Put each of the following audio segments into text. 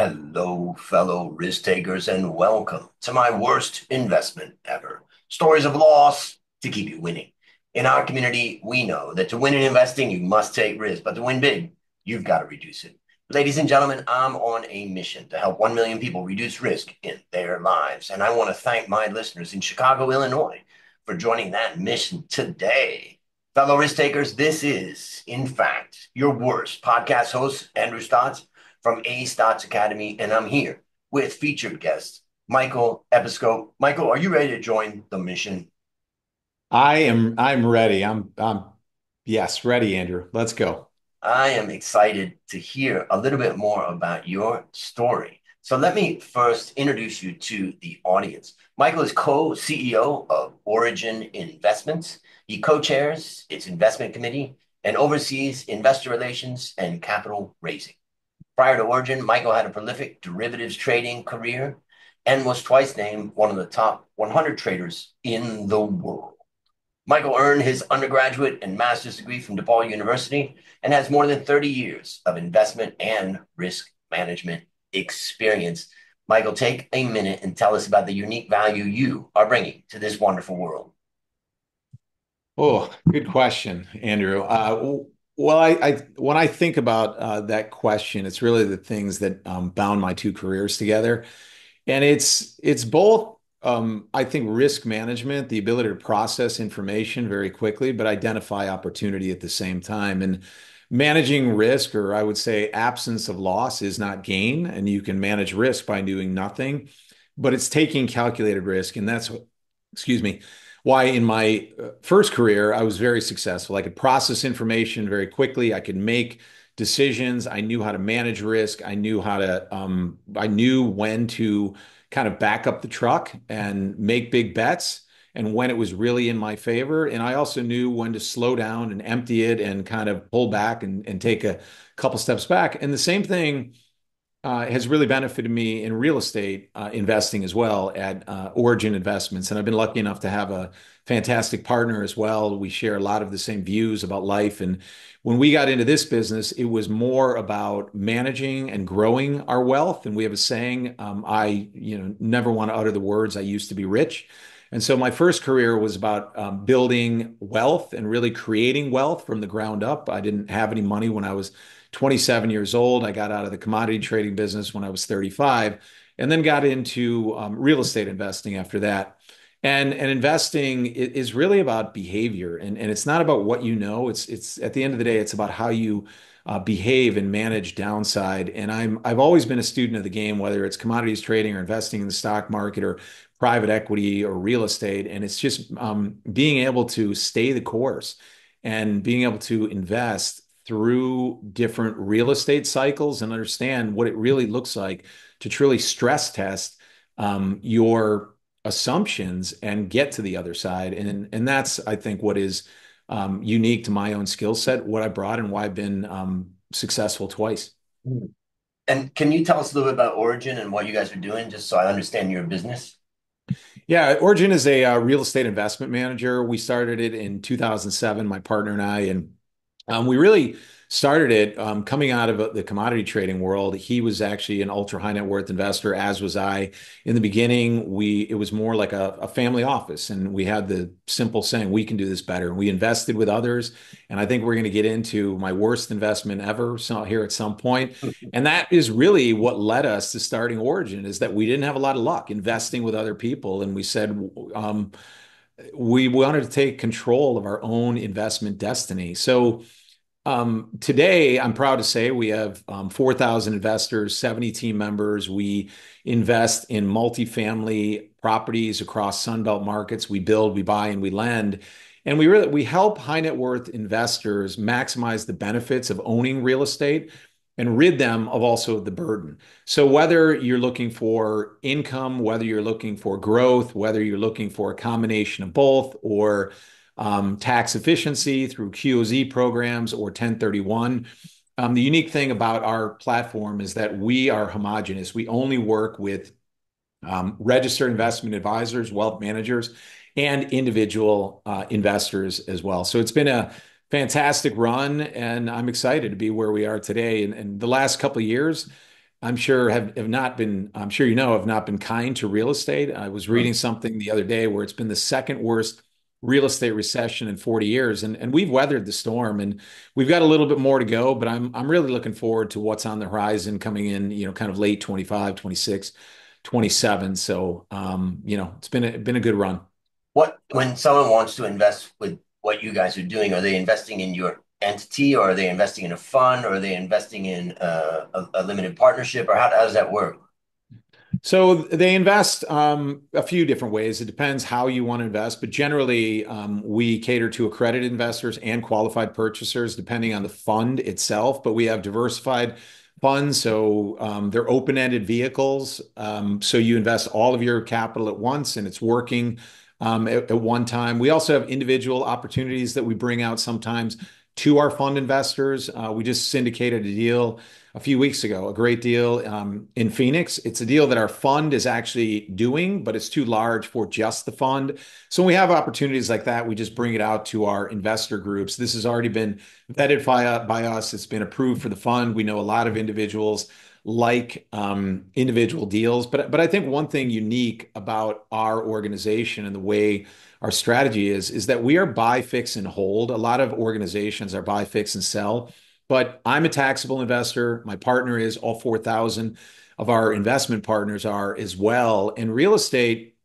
Hello, fellow risk takers, and welcome to my worst investment ever. Stories of loss to keep you winning. In our community, we know that to win in investing, you must take risk, but to win big, you've got to reduce it. Ladies and gentlemen, I'm on a mission to help 1 million people reduce risk in their lives. And I want to thank my listeners in Chicago, Illinois for joining that mission today. Fellow risk takers, this is, in fact, your worst podcast host, Andrew Stotz from A Stotz Academy, and I'm here with featured guest Michael Episcope. Michael, are you ready to join the mission? I'm ready. I'm yes, ready, Andrew. Let's go. I am excited to hear a little bit more about your story. So let me first introduce you to the audience. Michael is co-CEO of Origin Investments. He co-chairs its investment committee and oversees investor relations and capital raising. Prior to Origin, Michael had a prolific derivatives trading career and was twice named one of the top 100 traders in the world. Michael earned his undergraduate and master's degree from DePaul University and has more than 30 years of investment and risk management experience. Michael, take a minute and tell us about the unique value you are bringing to this wonderful world. Oh, good question, Andrew. Well, when I think about that question, it's really the things that bound my two careers together, and it's both. I think risk management, the ability to process information very quickly, but identify opportunity at the same time. And managing risk, or I would say absence of loss, is not gain, and you can manage risk by doing nothing, but it's taking calculated risk, and that's what, excuse me, why in my first career I was very successful. I could process information very quickly. I could make decisions. I knew how to manage risk. I knew when to kind of back up the truck and make big bets and when it was really in my favor. And I also knew when to slow down and empty it and kind of pull back and take a couple steps back. And the same thing has really benefited me in real estate investing as well at Origin Investments. And I've been lucky enough to have a fantastic partner as well. We share a lot of the same views about life. And when we got into this business, it was more about managing and growing our wealth. And we have a saying, never want to utter the words, I used to be rich. And so my first career was about building wealth and really creating wealth from the ground up. I didn't have any money when I was 27 years old. I got out of the commodity trading business when I was 35, and then got into real estate investing after that. And investing is really about behavior, and it's not about what you know. It's at the end of the day, it's about how you behave and manage downside. And I've always been a student of the game, whether it's commodities trading or investing in the stock market or private equity or real estate. And it's just being able to stay the course and being able to invest through different real estate cycles and understand what it really looks like to truly stress test your assumptions and get to the other side. And that's, I think, what is unique to my own skill set, what I brought, and why I've been successful twice. And can you tell us a little bit about Origin and what you guys are doing, just so I understand your business? Yeah, Origin is a real estate investment manager. We started it in 2007, my partner and I, and we really started it coming out of the commodity trading world. He was actually an ultra high net worth investor, as was I. In the beginning, it was more like a family office, and we had the simple saying, "We can do this better." And we invested with others, and I think we're going to get into my worst investment ever here at some point. And that is really what led us to starting Origin, is that we didn't have a lot of luck investing with other people, and we said. We wanted to take control of our own investment destiny. So today, I'm proud to say we have 4,000 investors, 70 team members. We invest in multifamily properties across Sunbelt markets. We build, we buy, and we lend. And we help high net worth investors maximize the benefits of owning real estate and rid them of also the burden. So whether you're looking for income, whether you're looking for growth, whether you're looking for a combination of both, or tax efficiency through QOZ programs or 1031. The unique thing about our platform is that we are homogenous. We only work with registered investment advisors, wealth managers, and individual investors as well. So it's been a fantastic run, and I'm excited to be where we are today. And the last couple of years, I'm sure have not been kind to real estate. I was Hmm. reading something the other day where it's been the second worst real estate recession in 40 years. And we've weathered the storm and we've got a little bit more to go, but I'm really looking forward to what's on the horizon coming in, kind of late 25, 26, 27. So, it's been a good run. When someone wants to invest with what you guys are doing, are they investing in your entity, or are they investing in a fund, or are they investing in a limited partnership, or how does that work? So they invest a few different ways. It depends how you want to invest, but generally, we cater to accredited investors and qualified purchasers, depending on the fund itself. But we have diversified funds, so they're open-ended vehicles. So you invest all of your capital at once, and it's working at one time. We also have individual opportunities that we bring out sometimes to our fund investors. We just syndicated a deal a few weeks ago, a great deal in Phoenix. It's a deal that our fund is actually doing, but it's too large for just the fund. So when we have opportunities like that, we just bring it out to our investor groups. This has already been vetted by us. It's been approved for the fund. We know a lot of individuals like individual deals. But I think one thing unique about our organization and the way our strategy is that we are buy, fix, and hold. A lot of organizations are buy, fix, and sell. But I'm a taxable investor. My partner is, all 4,000 of our investment partners are as well. And real estate,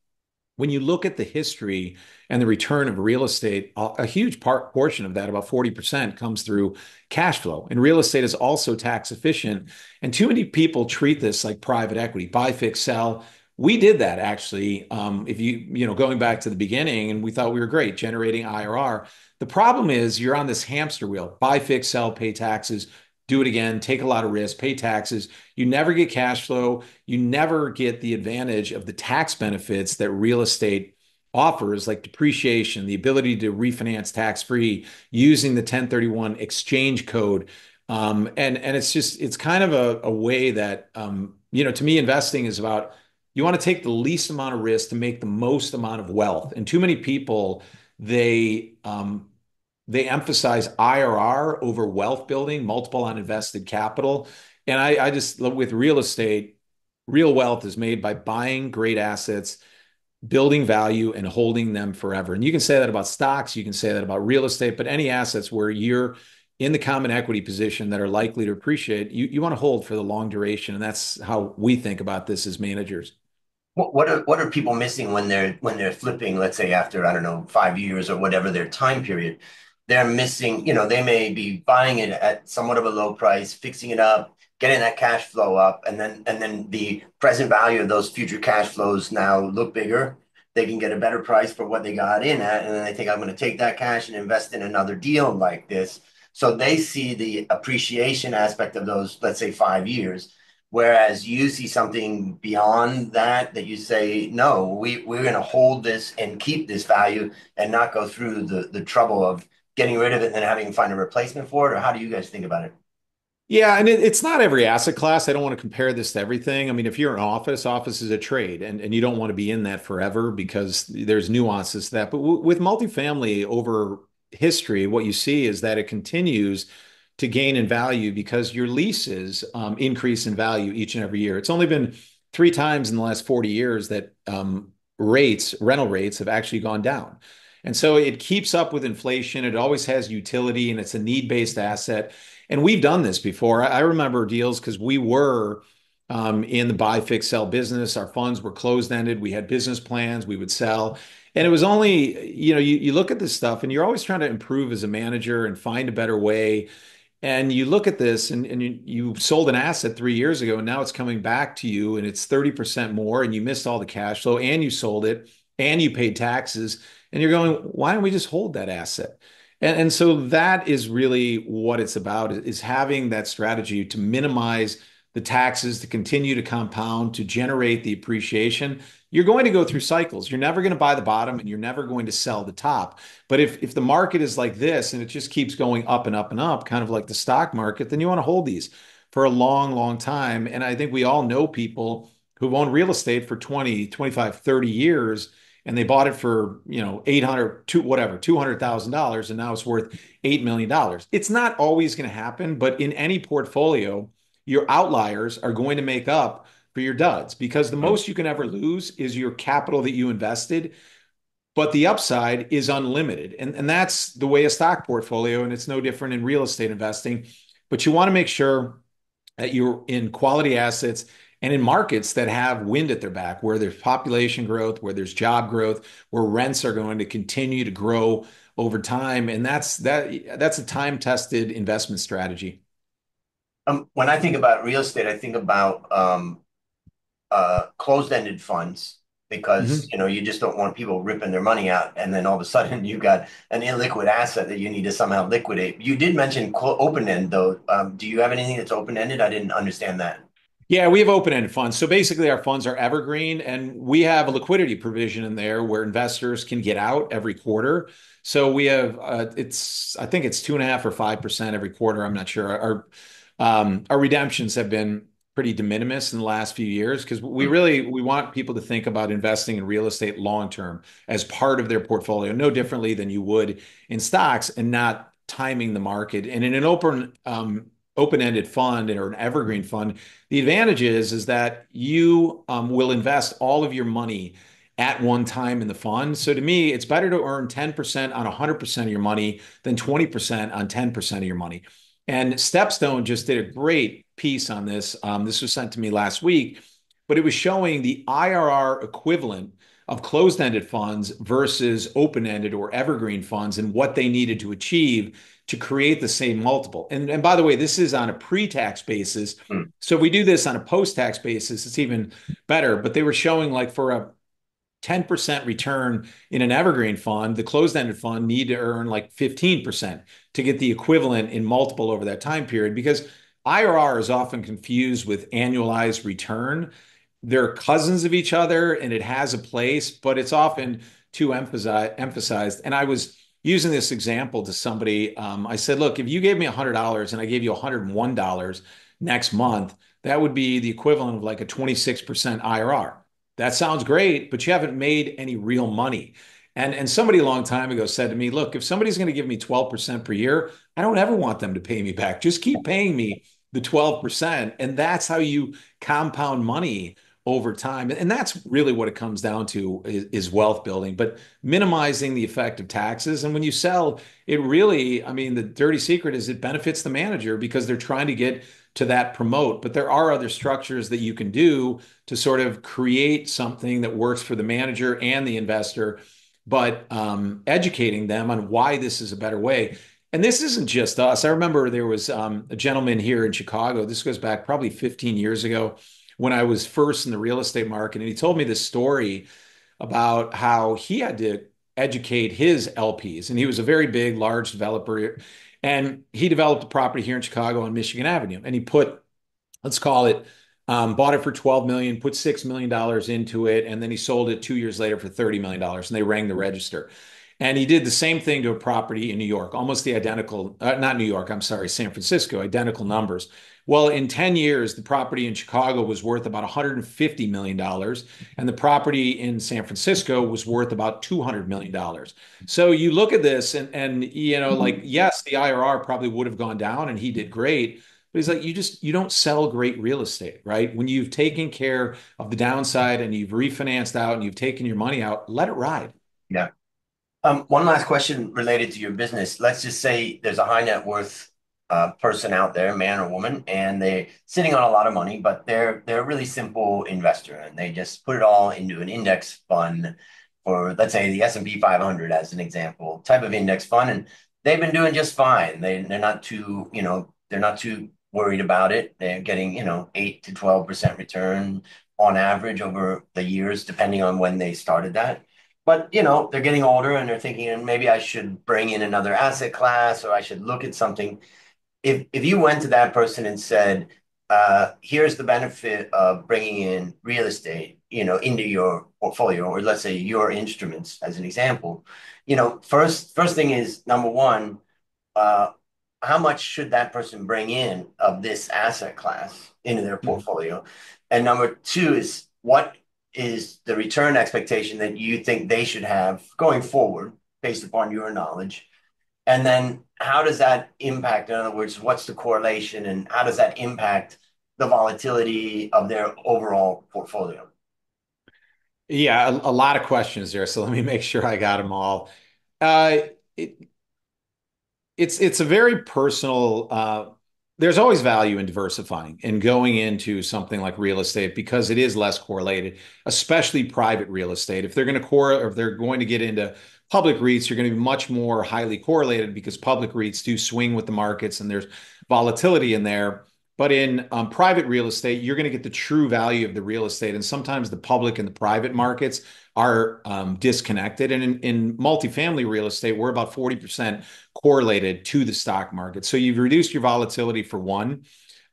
when you look at the history and the return of real estate, a huge portion of that, about 40%, comes through cash flow. And real estate is also tax efficient. And too many people treat this like private equity, buy, fix, sell. We did that actually. If going back to the beginning, and we thought we were great, generating IRR. The problem is you're on this hamster wheel, buy, fix, sell, pay taxes, do it again, take a lot of risk, pay taxes. You never get cash flow. You never get the advantage of the tax benefits that real estate offers, like depreciation, the ability to refinance tax free using the 1031 exchange code. And it's kind of a way that, to me, investing is about you want to take the least amount of risk to make the most amount of wealth. And too many people, they, they emphasize IRR over wealth building, multiple on invested capital. And I just, with real estate, real wealth is made by buying great assets, building value, and holding them forever. And you can say that about stocks, you can say that about real estate, but any assets where you're in the common equity position that are likely to appreciate, you want to hold for the long duration. And that's how we think about this as managers. What are people missing when they're flipping, let's say after, I don't know, 5 years or whatever their time period? They're missing, they may be buying it at somewhat of a low price, fixing it up, getting that cash flow up, and then the present value of those future cash flows now look bigger. They can get a better price for what they got in at, and then they think I'm going to take that cash and invest in another deal like this. So they see the appreciation aspect of those, let's say, 5 years. Whereas you see something beyond that, that you say, no, we're going to hold this and keep this value and not go through the trouble of getting rid of it and then having to find a replacement for it? Or how do you guys think about it? Yeah, and it's not every asset class. I don't want to compare this to everything. I mean, if you're an office is a trade, and you don't want to be in that forever because there's nuances to that. But with multifamily over history, what you see is that it continues to gain in value because your leases increase in value each and every year. It's only been three times in the last 40 years that rental rates have actually gone down. And so it keeps up with inflation. It always has utility and it's a need-based asset. And we've done this before. I remember deals because we were in the buy, fix, sell business. Our funds were closed-ended. We had business plans. We would sell. And it was only, you look at this stuff and you're always trying to improve as a manager and find a better way. And you look at this and you sold an asset 3 years ago and now it's coming back to you and it's 30% more and you missed all the cash flow and you sold it and you paid taxes and you're going, why don't we just hold that asset? And so that is really what it's about is having that strategy to minimize the taxes, to continue to compound, to generate the appreciation. You're going to go through cycles. You're never going to buy the bottom and you're never going to sell the top. But if the market is like this and it just keeps going up and up and up, kind of like the stock market, then you want to hold these for a long, long time. And I think we all know people who've owned real estate for 20, 25, 30 years and they bought it for, 800 to whatever, $200,000 and now it's worth $8 million. It's not always going to happen, but in any portfolio, your outliers are going to make up for your duds because the Mm. most you can ever lose is your capital that you invested, but the upside is unlimited. And that's the way a stock portfolio, and it's no different in real estate investing. But you want to make sure that you're in quality assets and in markets that have wind at their back, where there's population growth, where there's job growth, where rents are going to continue to grow over time. And that's a time-tested investment strategy. When I think about real estate, I think about closed-ended funds because Mhm. you just don't want people ripping their money out, and then all of a sudden you got an illiquid asset that you need to somehow liquidate. You did mention open-end though. Do you have anything that's open-ended? I didn't understand that. Yeah, we have open-ended funds. So basically, our funds are evergreen, and we have a liquidity provision in there where investors can get out every quarter. So we have I think it's 2.5 or 5% every quarter. I'm not sure. Our redemptions have been pretty de minimis in the last few years because Hmm. we want people to think about investing in real estate long term as part of their portfolio, no differently than you would in stocks, and not timing the market. And in an open-ended fund or an evergreen fund, the advantage is that you will invest all of your money at one time in the fund. So to me, it's better to earn 10% on 100% of your money than 20% on 10% of your money. And Stepstone just did a great piece on this. This was sent to me last week, but it was showing the IRR equivalent of closed-ended funds versus open-ended or evergreen funds and what they needed to achieve to create the same multiple. And by the way, this is on a pre-tax basis. Hmm. So if we do this on a post-tax basis, it's even better. But they were showing like for a 10% return in an evergreen fund, the closed-ended fund need to earn like 15% to get the equivalent in multiple over that time period because IRR is often confused with annualized return. They're cousins of each other and it has a place, but it's often too emphasized. And I was using this example to somebody. I said, look, if you gave me $100 and I gave you $101 next month, that would be the equivalent of like a 26% IRR. That sounds great, but you haven't made any real money. And somebody a long time ago said to me, look, if somebody's going to give me 12% per year, I don't ever want them to pay me back. Just keep paying me the 12%. And that's how you compound money over time. And that's really what it comes down to is wealth building, but minimizing the effect of taxes. And when you sell, it really, I mean, the dirty secret is it benefits the manager because they're trying to get to that promote. But there are other structures that you can do to sort of create something that works for the manager and the investor, but educating them on why this is a better way. And this isn't just us. I remember there was a gentleman here in Chicago. This goes back probably 15 years ago when I was first in the real estate market. And he told me this story about how he had to educate his LPs. And he was a very big, large developer. And he developed a property here in Chicago on Michigan Avenue. And he put, let's call it, bought it for 12 million, put $6 million into it, and then he sold it 2 years later for $30 million, and they rang the register. And he did the same thing to a property in New York, almost the identical, not New York, I'm sorry, San Francisco, identical numbers. Well, in 10 years, the property in Chicago was worth about $150 million, and the property in San Francisco was worth about $200 million. So you look at this, and like, yes, the IRR probably would have gone down, and he did great. But he's like, you don't sell great real estate, right? When you've taken care of the downside and you've refinanced out and you've taken your money out, let it ride. Yeah. One last question related to your business. Let's just say there's a high net worth person out there, man or woman, and they're sitting on a lot of money, but they're a really simple investor, and they just put it all into an index fund for, let's say, the S&P 500 as an example, type of index fund, and they've been doing just fine. They're not too, they're not too worried about it. They're getting, 8 to 12% return on average over the years, depending on when they started that. But they're getting older and they're thinking maybe I should bring in another asset class or I should look at something. If you went to that person and said, here's the benefit of bringing in real estate, into your portfolio, or let's say your instruments as an example, first thing is number one, uh, how much should that person bring in of this asset class into their Mhm. portfolio? And number two is what is the return expectation that you think they should have going forward based upon your knowledge? And then how does that impact? In other words, what's the correlation and how does that impact the volatility of their overall portfolio? Yeah, a lot of questions there. So let me make sure I got them all. Uh, it, it's a very personal. There's always value in diversifying and going into something like real estate because it is less correlated, especially private real estate. If they're going to or if they're going to get into public REITs, you're going to be much more highly correlated because public REITs do swing with the markets and there's volatility in there. But in private real estate, you're going to get the true value of the real estate, and sometimes the public and the private markets are disconnected. And in multifamily real estate, we're about 40% correlated to the stock market. So you've reduced your volatility for one.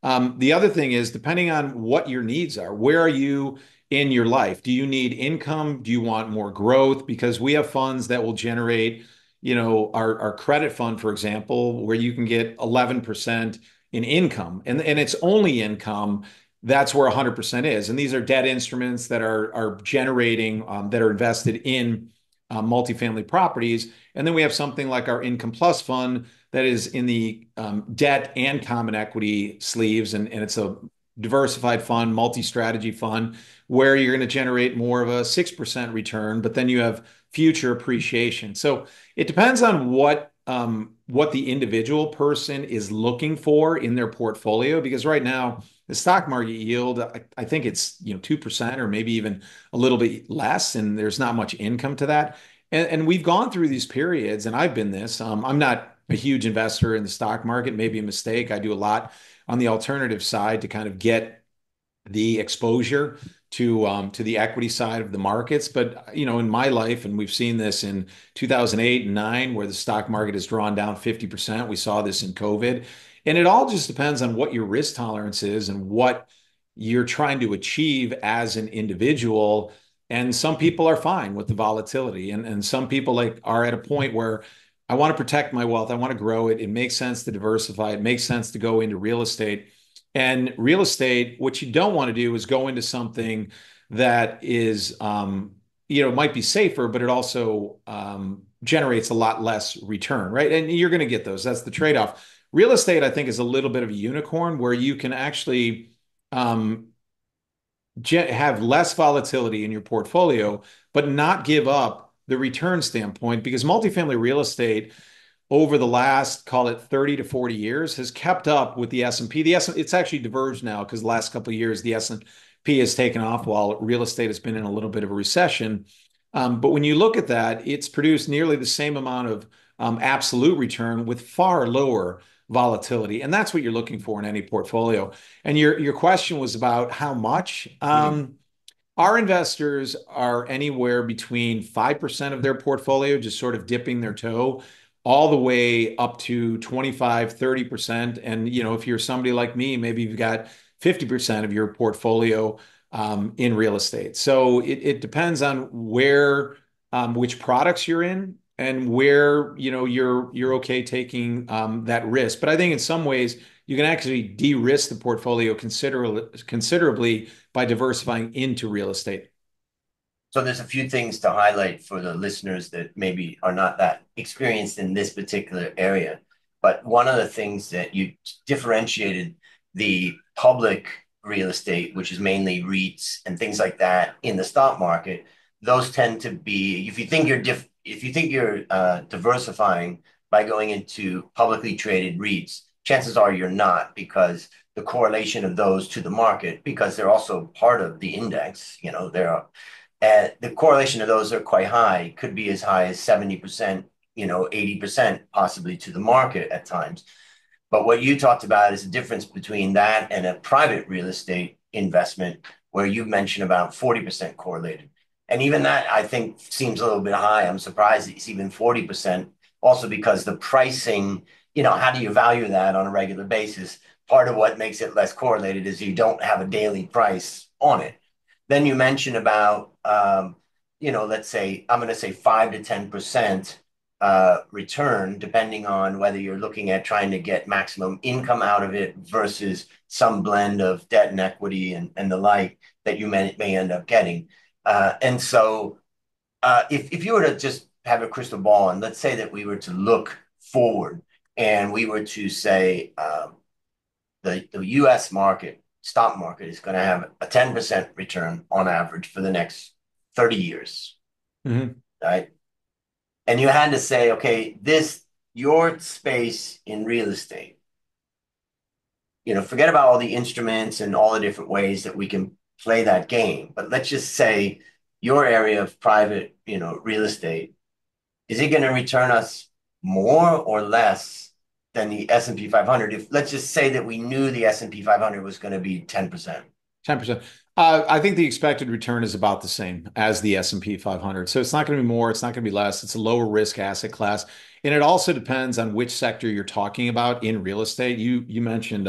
The other thing is, depending on what your needs are, where are you in your life? Do you need income? Do you want more growth? Because we have funds that will generate, our credit fund, for example, where you can get 11% in income, and it's only income. That's where 100% is. And these are debt instruments that are generating, that are invested in multifamily properties. And then we have something like our Income Plus fund that is in the debt and common equity sleeves. And it's a diversified fund, multi-strategy fund, where you're going to generate more of a 6% return, but then you have future appreciation. So it depends on what the individual person is looking for in their portfolio. Because right now, the stock market yield, I think it's 2% or maybe even a little bit less, and there's not much income to that. And we've gone through these periods, and I've been this. I'm not a huge investor in the stock market, maybe a mistake. I do a lot on the alternative side to kind of get the exposure to the equity side of the markets. But in my life, and we've seen this in 2008 and 9, where the stock market has drawn down 50%. We saw this in COVID, and it all just depends on what your risk tolerance is and what you're trying to achieve as an individual. And some people are fine with the volatility, and some people are at a point where I want to protect my wealth. I want to grow it. It makes sense to diversify. It makes sense to go into real estate. And real estate, what you don't want to do is go into something that is, might be safer, but it also generates a lot less return, right? And you're going to get those. That's the trade-off. Real estate, I think, is a little bit of a unicorn where you can actually um, have less volatility in your portfolio, but not give up the return standpoint, because multifamily real estate over the last, call it 30 to 40 years, has kept up with the S&P. It's actually diverged now because the last couple of years, the S&P has taken off while real estate has been in a little bit of a recession. But when you look at that, it's produced nearly the same amount of absolute return with far lower volatility. And that's what you're looking for in any portfolio. And your question was about how much. Mhm. Our investors are anywhere between 5% of their portfolio, just sort of dipping their toe, all the way up to 25, 30%. And, if you're somebody like me, maybe you've got 50% of your portfolio in real estate. So it depends on which products you're in and where, you're okay taking that risk. But I think in some ways, you can actually de-risk the portfolio considerably by diversifying into real estate. So there's a few things to highlight for the listeners that maybe are not that experienced in this particular area. But one of the things that you differentiated the public real estate, which is mainly REITs and things like that in the stock market, those tend to be, if you think you're diversifying by going into publicly traded REITs, chances are you're not, because the correlation of those to the market, because they're also part of the index, they're the correlation of those are quite high, could be as high as 70%, 80% possibly to the market at times. But what you talked about is the difference between that and a private real estate investment, where you mentioned about 40% correlated. And even that, I think, seems a little bit high. I'm surprised it's even 40%, also because the pricing, how do you value that on a regular basis? Part of what makes it less correlated is you don't have a daily price on it. Then you mentioned about, let's say, I'm going to say 5 to 10% return, depending on whether you're looking at trying to get maximum income out of it versus some blend of debt and equity and the like that you may end up getting. And so if you were to just have a crystal ball, and let's say that we were to look forward and we were to say the US market stock market is going to have a 10% return on average for the next 30 years, Mhm. right? And you had to say, okay, your space in real estate, forget about all the instruments and all the different ways that we can play that game. But let's just say your area of private, real estate, is it going to return us more or less than the S&P 500? If let's just say that we knew the S&P 500 was going to be 10%. 10%. I think the expected return is about the same as the S&P 500. So it's not going to be more, it's not going to be less. It's a lower risk asset class. And it also depends on which sector you're talking about in real estate. You mentioned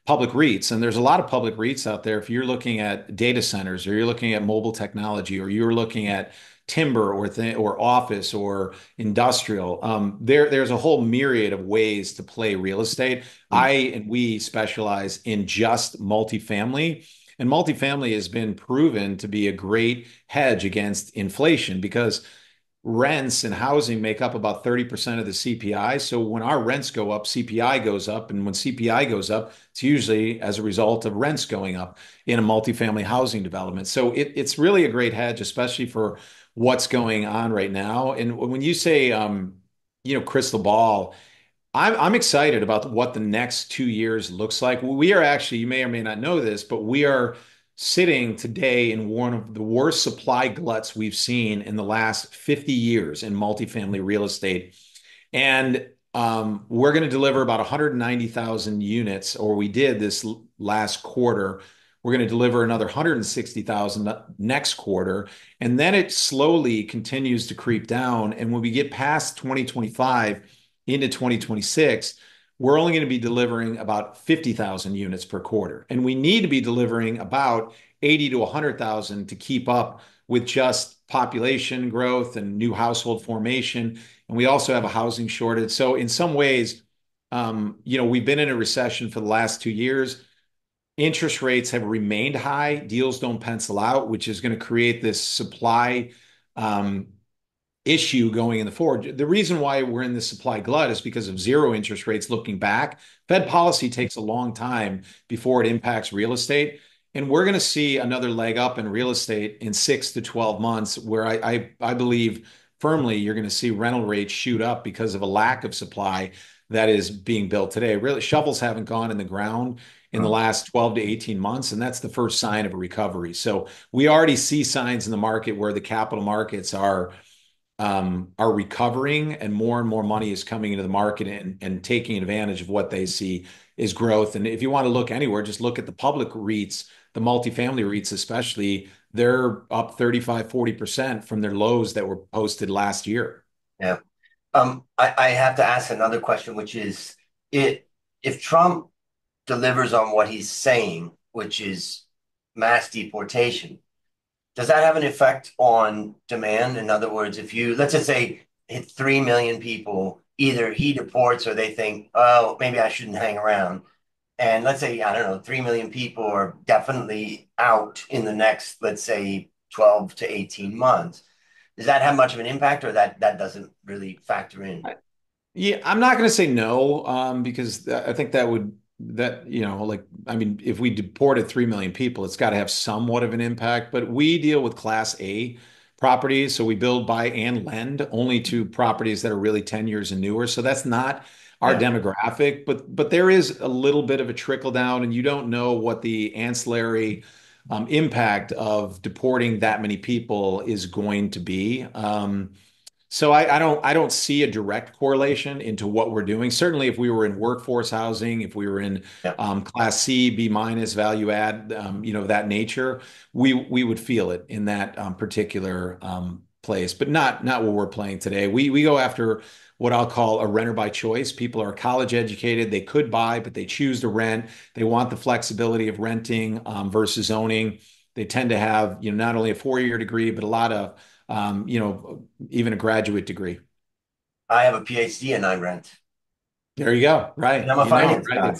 public REITs, and there's a lot of public REITs out there. If you're looking at data centers, or you're looking at mobile technology, or you're looking at timber or office or industrial, there's a whole myriad of ways to play real estate. Mm. We specialize in just multifamily. And multifamily has been proven to be a great hedge against inflation because rents and housing make up about 30% of the CPI. So when our rents go up, CPI goes up. And when CPI goes up, it's usually as a result of rents going up in a multifamily housing development. So it's really a great hedge, especially for what's going on right now. And when you say, crystal ball, I'm excited about what the next 2 years looks like. We are actually, you may or may not know this, but we are sitting today in one of the worst supply gluts we've seen in the last 50 years in multifamily real estate. And we're going to deliver about 190,000 units, or we did this last quarter. We're going to deliver another 160,000 next quarter. And then it slowly continues to creep down. And when we get past 2025 into 2026, we're only going to be delivering about 50,000 units per quarter. And we need to be delivering about 80 to 100,000 to keep up with just population growth and new household formation. And we also have a housing shortage. So in some ways, we've been in a recession for the last 2 years. Interest rates have remained high. Deals don't pencil out, which is going to create this supply issue going in the forward. The reason why we're in this supply glut is because of zero interest rates looking back. Fed policy takes a long time before it impacts real estate. And we're going to see another leg up in real estate in 6 to 12 months, where I believe firmly you're going to see rental rates shoot up because of a lack of supply that is being built today. Really, shovels haven't gone in the ground in the Mm. last 12 to 18 months, and that's the first sign of a recovery. So we already see signs in the market where the capital markets are recovering, and more money is coming into the market and taking advantage of what they see is growth. And if you want to look anywhere, just look at the public REITs, the multifamily REITs especially. They're up 35-40% from their lows that were posted last year. Yeah. I have to ask another question, which is, if Trump delivers on what he's saying, which is mass deportation, does that have an effect on demand? In other words, if you, let's just say, hit 3 million people, either he deports or they think, oh, maybe I shouldn't hang around. And let's say, I don't know, 3 million people are definitely out in the next, let's say, 12 to 18 months. Does that have much of an impact, or that doesn't really factor in? Yeah, I'm not going to say no, because I think I mean, if we deported 3 million people, it's got to have somewhat of an impact. But we deal with Class A properties, so we build, buy, and lend only to properties that are really 10 years and newer. So that's not our Yeah. demographic, but there is a little bit of a trickle down, and you don't know what the ancillary impact of deporting that many people is going to be. So I don't see a direct correlation into what we're doing. Certainly, if we were in workforce housing, if we were in Yeah. Class C, B minus, value add, that nature, we would feel it in that particular place, but not what we're playing today. We go after what I'll call a renter by choice. People are college educated, they could buy, but they choose to rent. They want the flexibility of renting versus owning. They tend to have, not only a 4-year degree, but a lot of even a graduate degree. I have a PhD and I rent, There you go. and Right. I'm a finance Right. guy. I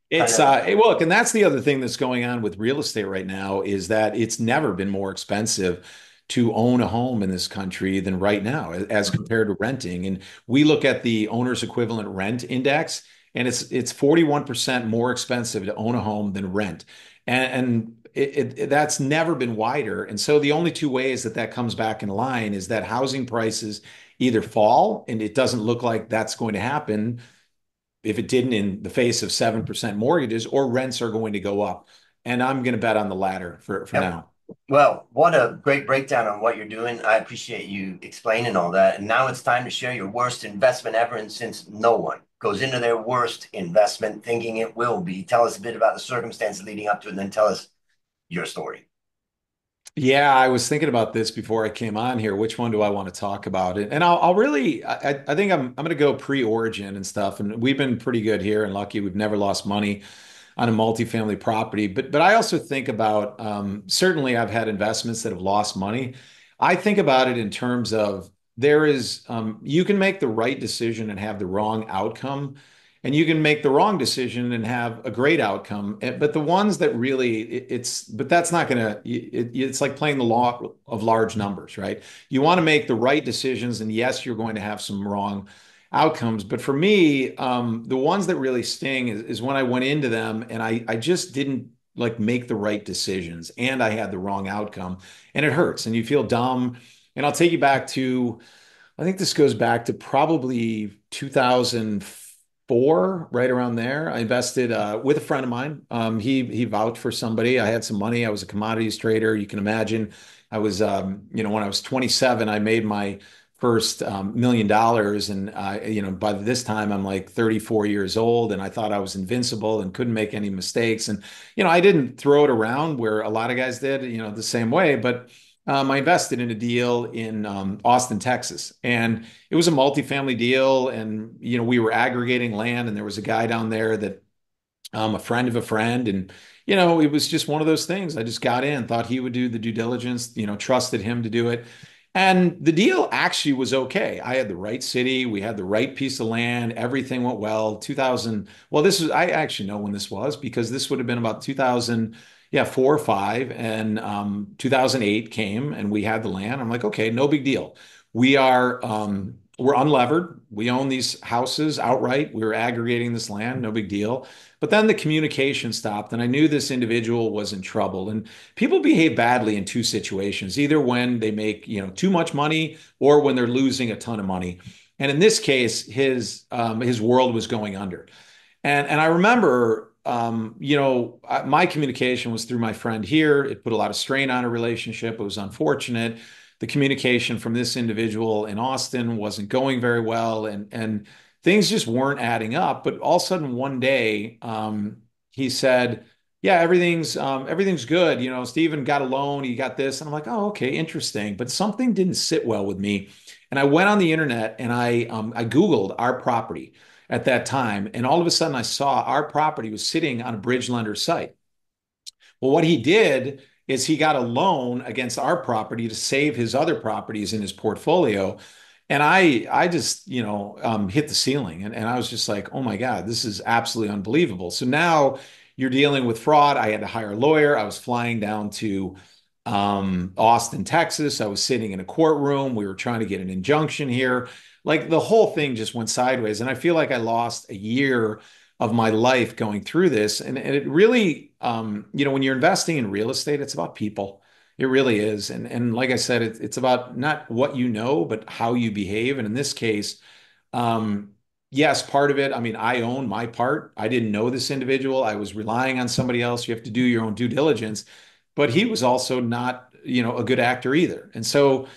It's know. hey, look, and that's the other thing that's going on with real estate right now is that it's never been more expensive to own a home in this country than right now as compared to renting. And we look at the owner's equivalent rent index, and it's 41% more expensive to own a home than rent. And that's never been wider. And so the only two ways that that comes back in line is that housing prices either fall, and it doesn't look like that's going to happen if it didn't in the face of 7% mortgages, or rents are going to go up. And I'm going to bet on the latter for Yep. now. Well, what a great breakdown on what you're doing. I appreciate you explaining all that. And now it's time to share your worst investment ever. And since no one goes into their worst investment thinking it will be, tell us a bit about the circumstances leading up to it, and then tell us your story. Yeah, I was thinking about this before I came on here. Which one do I want to talk about? And I'll really, I think I'm going to go pre-origin and stuff. And we've been pretty good here and lucky. We've never lost money on a multifamily property. But I also think about, certainly I've had investments that have lost money. I think about it in terms of you can make the right decision and have the wrong outcome. And you can make the wrong decision and have a great outcome. But the ones that really, but that's not going to, it's like playing the law of large numbers, right? You want to make the right decisions. And yes, you're going to have some wrong outcomes. But for me, the ones that really sting is when I went into them and I just didn't like make the right decisions and I had the wrong outcome, and it hurts and you feel dumb. And I'll take you back to, I think this goes back to probably 2004, right around there. I invested with a friend of mine. He vouched for somebody. I had some money. I was a commodities trader. You can imagine. I was, when I was 27, I made my first $1 million, and by this time I'm like 34 years old, and I thought I was invincible and couldn't make any mistakes. And I didn't throw it around where a lot of guys did, the same way, but. I invested in a deal in Austin, Texas, and it was a multifamily deal. And we were aggregating land, and there was a guy down there that a friend of a friend, and it was just one of those things. I just got in, thought he would do the due diligence, trusted him to do it. And the deal actually was okay. I had the right city, we had the right piece of land, everything went well. 2000, well, this was, I actually know when this was because this would have been about 2000, yeah, 4 or 5. And 2008 came and we had the land. I'm like, okay, no big deal. We're unlevered. We own these houses outright. We were aggregating this land, no big deal. But then the communication stopped, and I knew this individual was in trouble. And people behave badly in two situations, either when they make, too much money or when they're losing a ton of money. And in this case, his world was going under. And I remember, my communication was through my friend here. It put a lot of strain on a relationship. It was unfortunate. The communication from this individual in Austin wasn't going very well, and things just weren't adding up. But all of a sudden, one day, he said, "Yeah, everything's good. Steven got a loan. He got this." And I'm like, "Oh, okay, interesting." But something didn't sit well with me, and I went on the internet and I Googled our property at that time, and all of a sudden, I saw our property was sitting on a bridge lender site. Well, what he did is he got a loan against our property to save his other properties in his portfolio. And I just, hit the ceiling, and I was just like, oh my God, this is absolutely unbelievable. So now you're dealing with fraud. I had to hire a lawyer. I was flying down to Austin, Texas. I was sitting in a courtroom. We were trying to get an injunction here. Like the whole thing just went sideways. And I feel like I lost a year of my life going through this. And it really, when you're investing in real estate, it's about people. It really is. And like I said, it's about not what you know, but how you behave. And in this case, yes, part of it, I mean, I own my part. I didn't know this individual. I was relying on somebody else. You have to do your own due diligence. But he was also not, a good actor either. And so,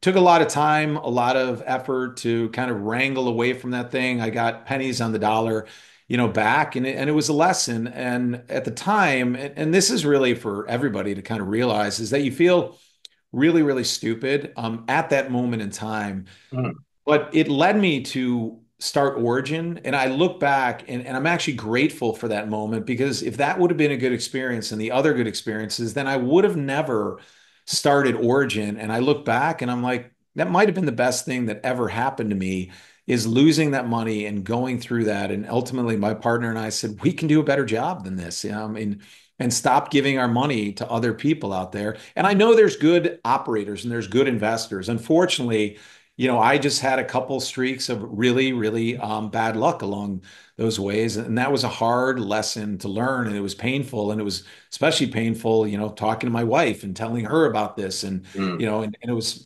took a lot of time, a lot of effort to kind of wrangle away from that thing. I got pennies on the dollar, back, and it was a lesson. And at the time, and this is really for everybody to kind of realize, is that you feel really, really stupid at that moment in time. Mm. But it led me to start Origin. And I look back and I'm actually grateful for that moment, because if that would have been a good experience and the other good experiences, then I would have never started Origin. And I look back and I'm like, that might have been the best thing that ever happened to me, is losing that money and going through that. And ultimately, my partner and I said, we can do a better job than this. I mean, and stop giving our money to other people out there. And I know there's good operators and there's good investors. Unfortunately, I just had a couple streaks of really, really bad luck along those ways. And that was a hard lesson to learn. And it was painful. And it was especially painful, talking to my wife and telling her about this. And, Mm. and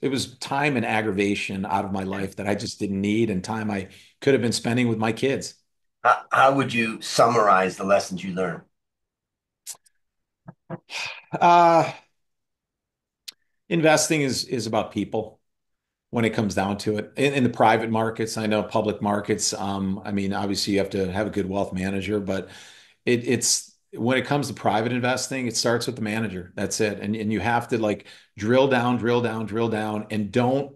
it was time and aggravation out of my life that I just didn't need, and time I could have been spending with my kids. How would you summarize the lessons you learned? Uh, Investing is about people when it comes down to it. In the private markets, I know public markets, I mean, obviously you have to have a good wealth manager, but it's when it comes to private investing, it starts with the manager. That's it. And you have to like drill down, drill down, drill down, and don't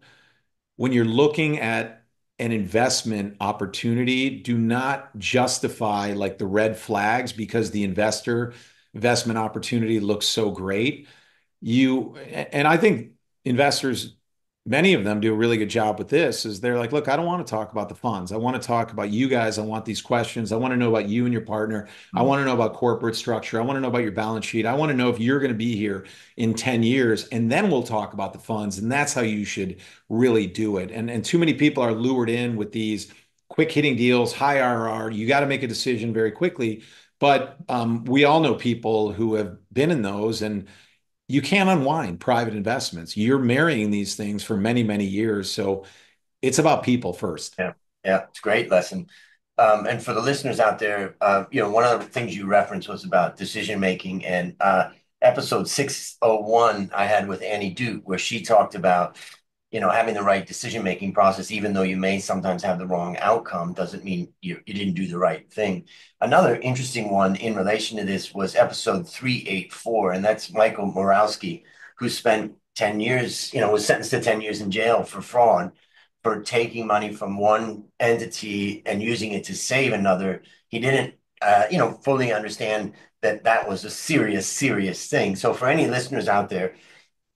when you're looking at an investment opportunity, do not justify like the red flags because the investment opportunity looks so great. And I think investors, many of them do a really good job with this, is they're like, look, I don't want to talk about the funds. I want to talk about you guys. I want these questions. I want to know about you and your partner. I Mm. want to know about corporate structure. I want to know about your balance sheet. I want to know if you're going to be here in 10 years, and then we'll talk about the funds. And that's how you should really do it. And too many people are lured in with these quick hitting deals, high RR. You got to make a decision very quickly. But we all know people who have been in those, and you can't unwind private investments. You're marrying these things for many, many years. So it's about people first. Yeah, yeah, it's a great lesson. And for the listeners out there, one of the things you referenced was about decision making, and episode 601 I had with Annie Duke, where she talked about having the right decision making process, even though you may sometimes have the wrong outcome, doesn't mean you didn't do the right thing. Another interesting one in relation to this was episode 384, and that's Michael Morawski, who spent 10 years, was sentenced to 10 years in jail for fraud, for taking money from one entity and using it to save another. He didn't, fully understand that that was a serious, serious thing. So for any listeners out there,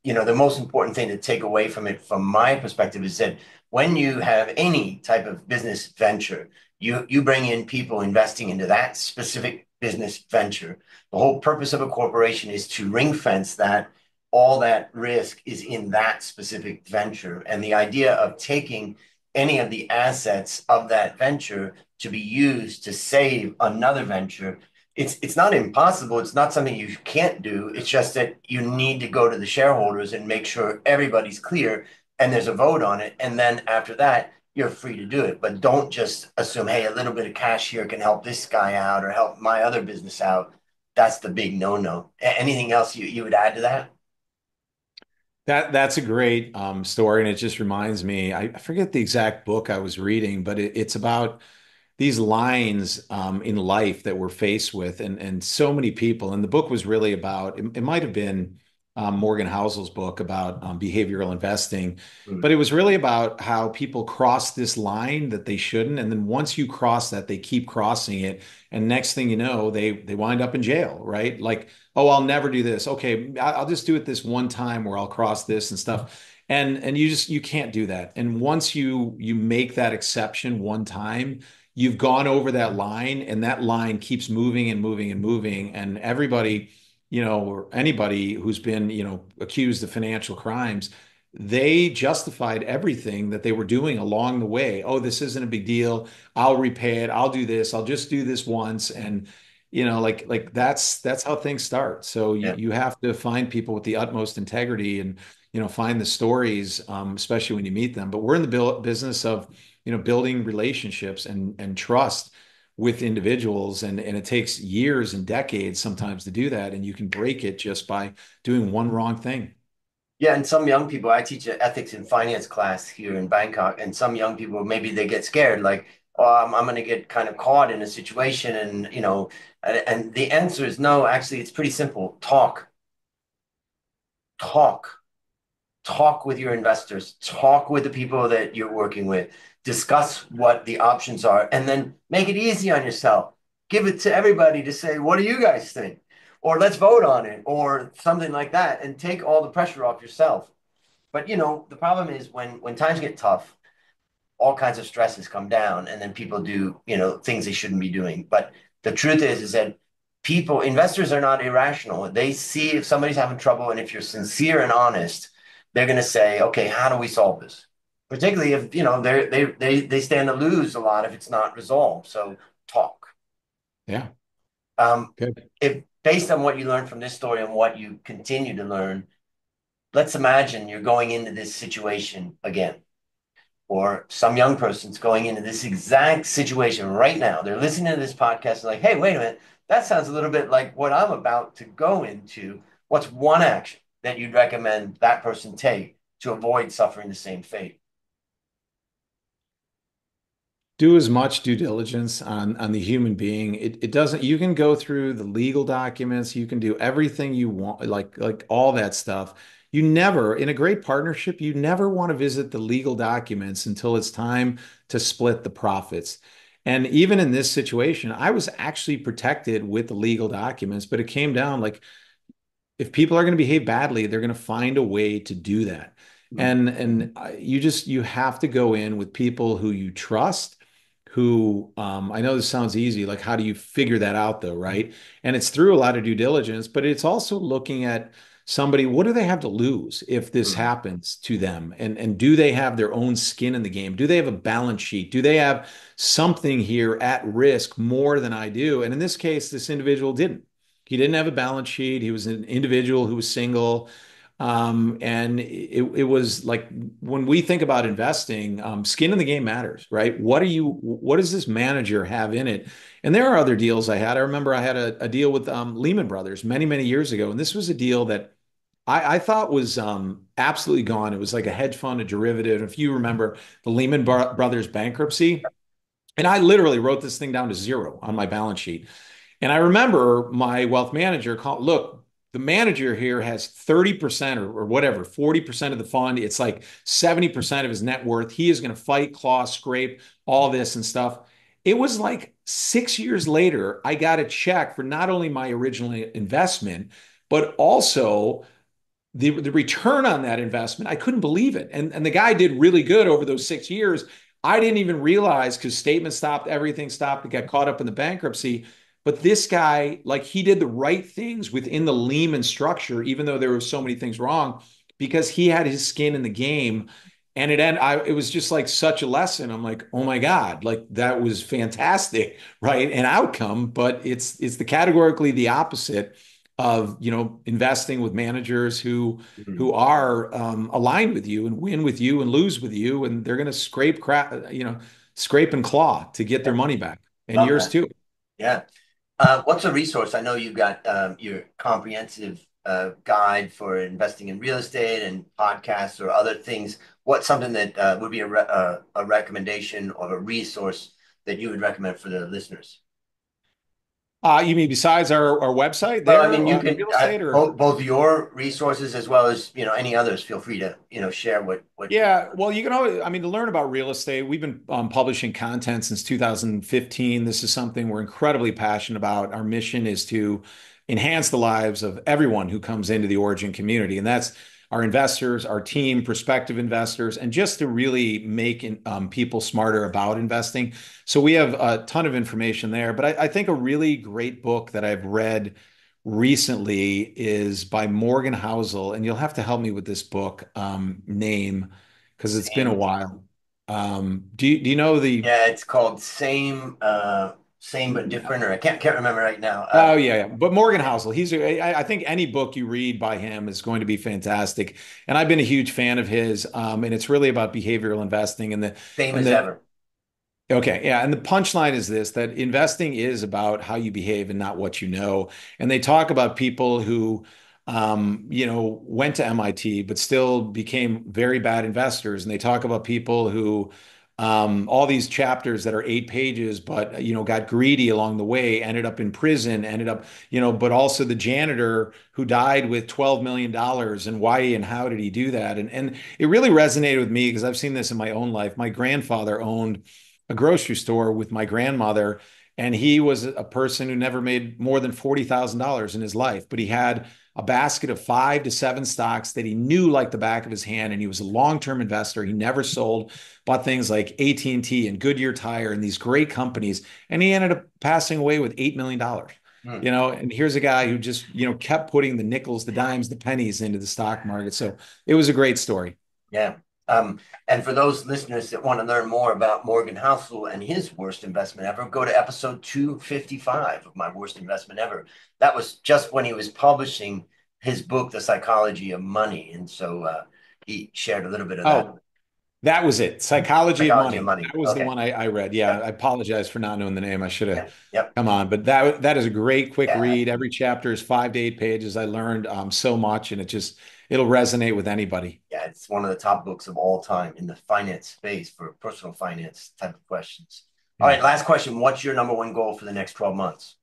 the most important thing to take away from it, from my perspective, is that when you have any type of business venture, you bring in people investing into that specific business venture. The whole purpose of a corporation is to ring fence that all that risk is in that specific venture. And the idea of taking any of the assets of that venture to be used to save another venture, it's not impossible. It's not something you can't do. It's just that you need to go to the shareholders and make sure everybody's clear and there's a vote on it. And then after that, you're free to do it. But don't just assume, hey, a little bit of cash here can help this guy out or help my other business out. That's the big no-no. Anything else you would add to that? That's a great story, and it just reminds me. I forget the exact book I was reading, but it's about these lines in life that we're faced with, and so many people. And the book was really about. It might have been Morgan Housel's book about behavioral investing, Mm. but it was really about how people cross this line that they shouldn't, and then once you cross that, they keep crossing it, and next thing you know, they wind up in jail, right? Like, oh, I'll never do this. Okay, I'll just do it this one time where I'll cross this and stuff. And you can't do that. And once you make that exception one time, you've gone over that line, and that line keeps moving and moving and moving. And everybody, or anybody who's been, accused of financial crimes, they justified everything that they were doing along the way. Oh, this isn't a big deal. I'll repay it. I'll do this. I'll just do this once. And like that's how things start. So you, Yeah. you have to find people with the utmost integrity, and find the stories, especially when you meet them. But we're in the business of building relationships and trust with individuals, and it takes years and decades sometimes to do that, and you can break it just by doing one wrong thing. Yeah, and some young people, I teach an ethics and finance class here in Bangkok, and some young people, maybe they get scared, like, oh, I'm going to get kind of caught in a situation. And, and the answer is no. Actually, it's pretty simple. Talk, talk with your investors, talk with the people that you're working with, discuss what the options are, and then make it easy on yourself. Give it to everybody to say, what do you guys think? Or let's vote on it, or something like that, and take all the pressure off yourself. But the problem is when times get tough, all kinds of stresses come down, and then people do things they shouldn't be doing. But the truth is that investors are not irrational. They see if somebody's having trouble, and if you're sincere and honest, they're going to say, okay, how do we solve this? particularly if they stand to lose a lot if it's not resolved. So talk. Yeah, Um, good. if based on what you learned from this story and what you continue to learn, let's imagine you're going into this situation again, or some young person's going into this exact situation right now. They're listening to this podcast and like, hey, wait a minute, that sounds a little bit like what I'm about to go into. What's one action that you'd recommend that person take to avoid suffering the same fate? Do as much due diligence on the human being. It doesn't, you can go through the legal documents, you can do everything you want, like all that stuff. You never, in a great partnership, you never want to visit the legal documents until it's time to split the profits. And even in this situation, I was actually protected with the legal documents, but it came down like if people are going to behave badly, they're going to find a way to do that. And you have to go in with people who you trust, who I know this sounds easy, like how do you figure that out though, right? And it's through a lot of due diligence, but it's also looking at somebody, what do they have to lose if this Mm, happens to them? And do they have their own skin in the game? Do they have a balance sheet? Do they have something here at risk more than I do? And in this case, this individual didn't. He didn't have a balance sheet. He was an individual who was single. And it was like when we think about investing, skin in the game matters, right? What does this manager have in it? And there are other deals I had. I remember I had a deal with Lehman Brothers many, many years ago. And this was a deal that I thought was absolutely gone. It was like a hedge fund, a derivative. If you remember the Brothers bankruptcy, and I literally wrote this thing down to zero on my balance sheet. And I remember my wealth manager called, look, the manager here has 30% or whatever, 40% of the fund. It's like 70% of his net worth. He is going to fight, claw, scrape, all this and stuff. It was like 6 years later, I got a check for not only my original investment, but also the return on that investment. I couldn't believe it. And the guy did really good over those 6 years. I didn't even realize because statements stopped, everything stopped, it got caught up in the bankruptcy. But this guy, like he did the right things within the Lehman structure, even though there were so many things wrong, because he had his skin in the game. And it was just like such a lesson. I'm like, oh my God, like that was fantastic, right? An outcome, but it's the categorically the opposite of investing with managers who mm. are aligned with you and win with you and lose with you, and they're going to scrape and claw to get their Yeah, money back and love yours that. too. Yeah. What's a resource? I know you've got your comprehensive guide for investing in real estate and podcasts or other things. What's something that would be a recommendation or a resource that you would recommend for the listeners? You mean besides our website Well, I there mean, you on can real estate or? both your resources as well as any others. Feel free to share what you. Yeah, well, you can always, I mean, to learn about real estate, we've been publishing content since 2015. This is something we're incredibly passionate about. Our mission is to enhance the lives of everyone who comes into the Origin community. And that's our investors, our team, prospective investors, and just to really make people smarter about investing. So we have a ton of information there. But I think a really great book that I've read recently is by Morgan Housel, and you'll have to help me with this book name because it's been a Same. while. Do you know the? Yeah, it's called same but different, or I can't remember right now. Oh yeah, but Morgan Housel, I think any book you read by him is going to be fantastic, and I've been a huge fan of his. And it's really about behavioral investing and the Same and as the ever. Okay, yeah, and the punchline is this, that investing is about how you behave and not what you know. And they talk about people who went to MIT but still became very bad investors. And they talk about people who all these chapters that are 8 pages, but got greedy along the way, ended up in prison, ended up, but also the janitor who died with $12 million and why and how did he do that? And it really resonated with me because I've seen this in my own life. My grandfather owned a grocery store with my grandmother, and he was a person who never made more than $40,000 in his life, but he had a basket of 5 to 7 stocks that he knew like the back of his hand, and he was a long-term investor. He never sold, bought things like AT&T and T and Goodyear Tire and these great companies, and he ended up passing away with $8 million. Hmm. And here's a guy who just kept putting the nickels, the dimes, the pennies into the stock market. So it was a great story. Yeah. And for those listeners that want to learn more about Morgan Housel and his worst investment ever, go to episode 255 of my worst investment ever. That was just when he was publishing his book, The Psychology of Money. And so he shared a little bit of that. Oh, that was it. Psychology of Psychology of Money. Money. That was the Okay. one I read. Yeah, Yep. I apologize for not knowing the name. I should have Yep. Yep. come on, but that is a great quick Yeah. read. Every chapter is 5 to 8 pages. I learned so much, and it'll resonate with anybody. Yeah. It's one of the top books of all time in the finance space for personal finance type of questions. All Yeah. right. Last question. What's your number one goal for the next 12 months?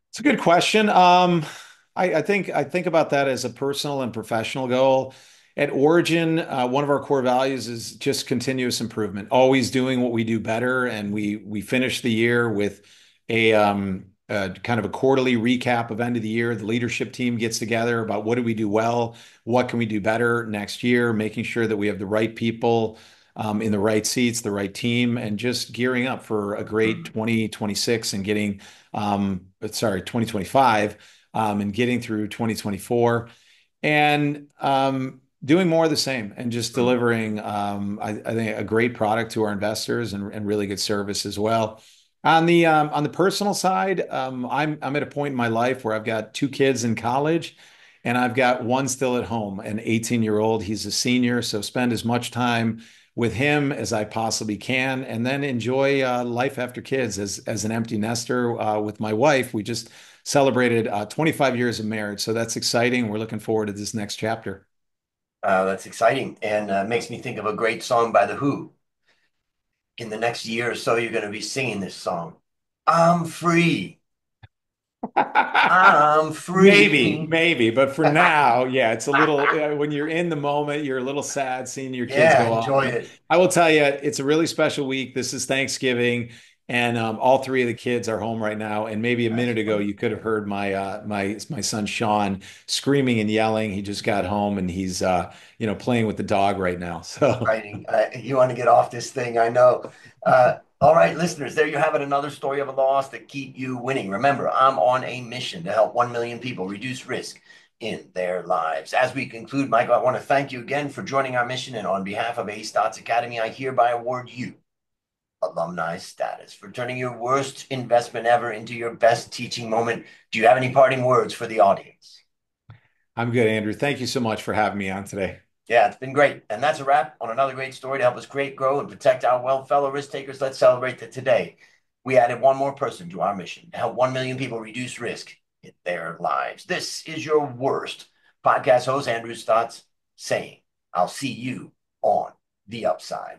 It's a good question. I think about that as a personal and professional goal. At Origin, one of our core values is just continuous improvement, always doing what we do better. And we finish the year with a kind of a quarterly recap of end of the year. The leadership team gets together about what did we do well, what can we do better next year, making sure that we have the right people in the right seats, the right team, and just gearing up for a great 2026 and getting, sorry, 2025, and getting through 2024 and doing more of the same and just delivering, I think, a great product to our investors and really good service as well. On the personal side, I'm at a point in my life where I've got two kids in college, and I've got one still at home, an 18-year-old. He's a senior, so spend as much time with him as I possibly can, and then enjoy life after kids as an empty nester with my wife. We just celebrated 25 years of marriage, so that's exciting. We're looking forward to this next chapter. That's exciting and makes me think of a great song by The Who. In the next year or so, you're going to be singing this song. I'm free. I'm Maybe, free. maybe, but for now, yeah, it's a little when you're in the moment, you're a little sad seeing your kids Yeah, go off. enjoy But it. I will tell you, it's a really special week. This is Thanksgiving, and all three of the kids are home right now. And maybe a That's minute ago, funny. you could have heard my son Sean screaming and yelling. He just got home and he's playing with the dog right now. So. Exciting. You want to get off this thing, I know. All right, listeners, there you have it. Another story of a loss that keep you winning. Remember, I'm on a mission to help 1 million people reduce risk in their lives. As we conclude, Michael, I want to thank you again for joining our mission. And on behalf of A Stotz Academy, I hereby award you alumni status for turning your worst investment ever into your best teaching moment. Do you have any parting words for the audience? I'm good, Andrew. Thank you so much for having me on today. Yeah, it's been great. And that's a wrap on another great story to help us create, grow, and protect our wealth. Fellow risk takers, let's celebrate that today we added one more person to our mission to help 1 million people reduce risk in their lives. This is your worst podcast host, Andrew Stotz, saying, I'll see you on the upside.